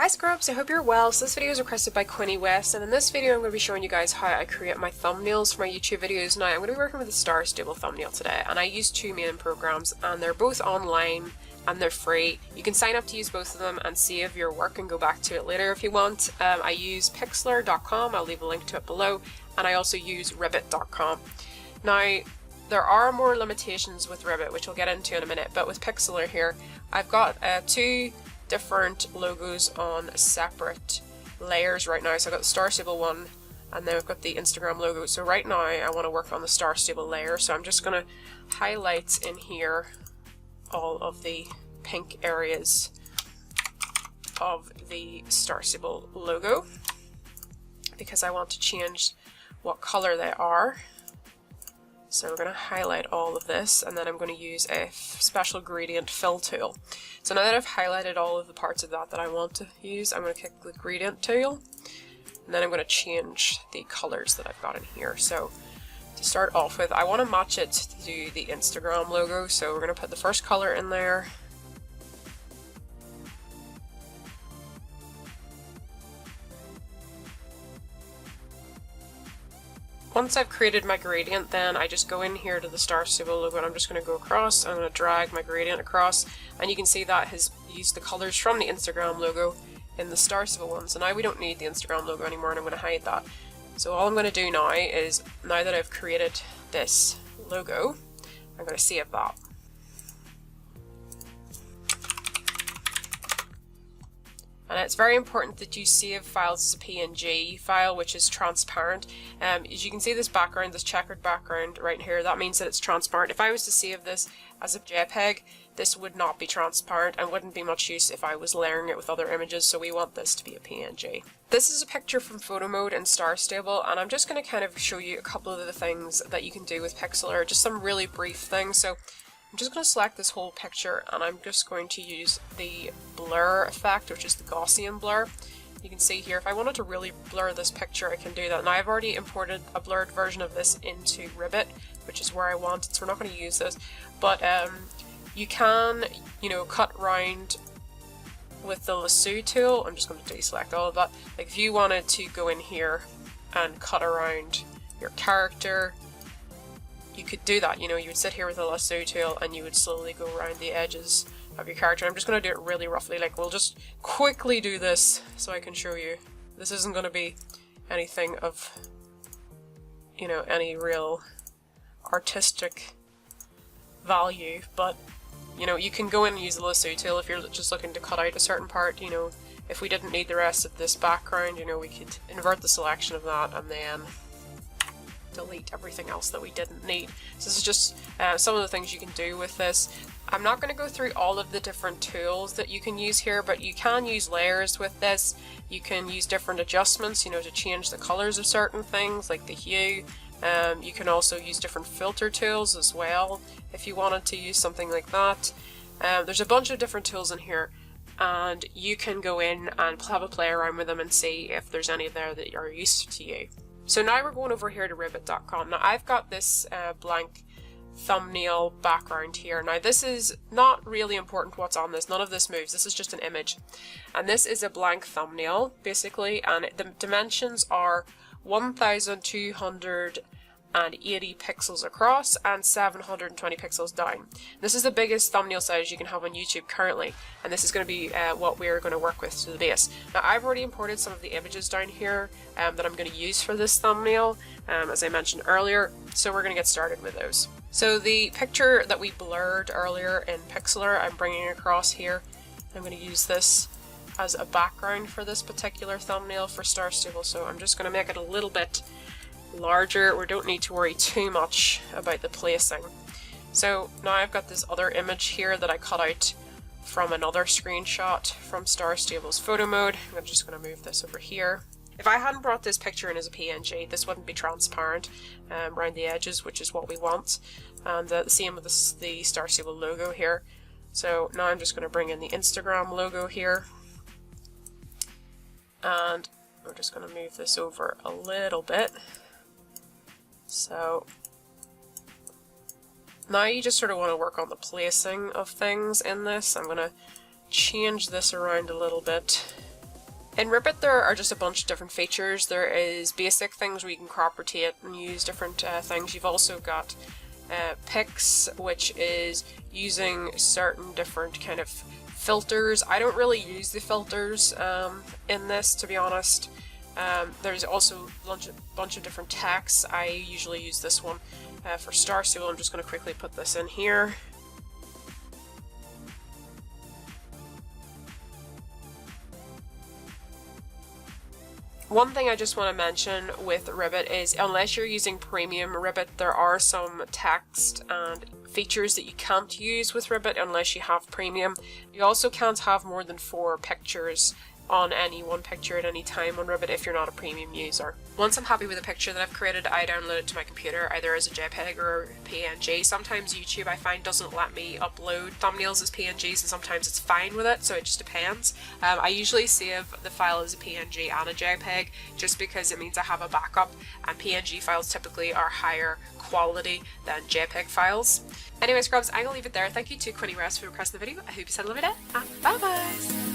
Hi Scrubs, I hope you're well. So this video is requested by Quinny West, and in this video I'm going to be showing you guys how I create my thumbnails for my YouTube videos. Now I'm going to be working with the Star Stable thumbnail today, and I use two main programs, and they're both online and they're free. You can sign up to use both of them and save your work and go back to it later if you want. I use pixlr.com, I'll leave a link to it below, and I also use ribbit.com. Now there are more limitations with Ribbit, which we'll get into in a minute, but with Pixlr here, I've got two different logos on separate layers right now. So I've got the Star Stable one, and then I've got the Instagram logo. So right now I want to work on the Star Stable layer, so I'm just going to highlight in here all of the pink areas of the Star Stable logo because I want to change what color they are. So we're going to highlight all of this, and then I'm going to use a special gradient fill tool. So now that I've highlighted all of the parts of that I want to use, I'm going to click the gradient tool, and then I'm going to change the colors that I've got in here. So to start off with, I want to match it to the Instagram logo, so we're going to put the first color in there. Once I've created my gradient, then I just go in here to the Star Stable logo, and I'm just going to go across. I'm going to drag my gradient across, and you can see that has used the colors from the Instagram logo in the Star Stable one. So now we don't need the Instagram logo anymore, and I'm going to hide that. So all I'm going to do now is, now that I've created this logo, I'm going to save that. And it's very important that you save files as a PNG file, which is transparent. As you can see, this background, this checkered background right here, that means that it's transparent. If I was to save this as a JPEG, this would not be transparent and wouldn't be much use if I was layering it with other images, so we want this to be a PNG. This is a picture from photo mode in Star Stable, and I'm just going to kind of show you a couple of the things that you can do with Pixlr, just some really brief things. So I'm just going to select this whole picture, and I'm just going to use the blur effect, which is the Gaussian blur. You can see here, if I wanted to really blur this picture, I can do that. Now I've already imported a blurred version of this into Ribbit, which is where I want it, so we're not going to use this. But you can, cut around with the lasso tool. I'm just going to deselect all of that. Like if you wanted to go in here and cut around your character, you could do that. You would sit here with a lasso tool and you would slowly go around the edges of your character. I'm just going to do it really roughly. Like, we'll just quickly do this so I can show you. This isn't going to be anything of, any real artistic value, but you can go in and use the lasso tool if you're just looking to cut out a certain part. If we didn't need the rest of this background, we could invert the selection of that and then delete everything else that we didn't need. So this is just some of the things you can do with this. I'm not going to go through all of the different tools that you can use here, but you can use layers with this. You can use different adjustments, to change the colors of certain things, like the hue. You can also use different filter tools as well, if you wanted to use something like that. There's a bunch of different tools in here, and you can go in and have a play around with them and see if there's any there that are useful to you. So now we're going over here to ribbit.com. Now I've got this blank thumbnail background here. Now this is not really important what's on this. None of this moves. This is just an image. And this is a blank thumbnail, basically, and the dimensions are 1280 pixels across and 720 pixels down. This is the biggest thumbnail size you can have on YouTube currently, and this is going to be what we're going to work with to the base. Now I've already imported some of the images down here that I'm going to use for this thumbnail, as I mentioned earlier, so we're going to get started with those. So the picture that we blurred earlier in Pixlr, I'm bringing across here. I'm going to use this as a background for this particular thumbnail for Star Stable, so I'm just going to make it a little bit larger. We don't need to worry too much about the placing. So now I've got this other image here that I cut out from another screenshot from Star Stable's photo mode. I'm just going to move this over here. If I hadn't brought this picture in as a PNG, this wouldn't be transparent around the edges, which is what we want. And the same with the Star Stable logo here. So now I'm just going to bring in the Instagram logo here. And we're just going to move this over a little bit. So now you just sort of want to work on the placing of things in this. I'm going to change this around a little bit In Ribbit there are just a bunch of different features. There is basic things where you can crop, rotate and use different things. You've also got picks, which is using certain different kind of filters. I don't really use the filters in this, to be honest. There's also a bunch of different texts. I usually use this one for Star Stable. I'm just going to quickly put this in here. One thing I just want to mention with Ribbit is, unless you're using premium Ribbit, there are some text and features that you can't use with Ribbit unless you have premium. You also can't have more than 4 pictures on any one picture at any time on Ribbit if you're not a premium user. Once I'm happy with a picture that I've created, I download it to my computer either as a JPEG or a PNG. Sometimes YouTube, I find, doesn't let me upload thumbnails as PNGs, and sometimes it's fine with it, so it just depends. I usually save the file as a PNG and a JPEG just because it means I have a backup, and PNG files typically are higher quality than JPEG files. Anyway, scrubs, I'm gonna leave it there. Thank you to Quinny Rest for requesting the video. I hope you had a lovely day, and bye bye!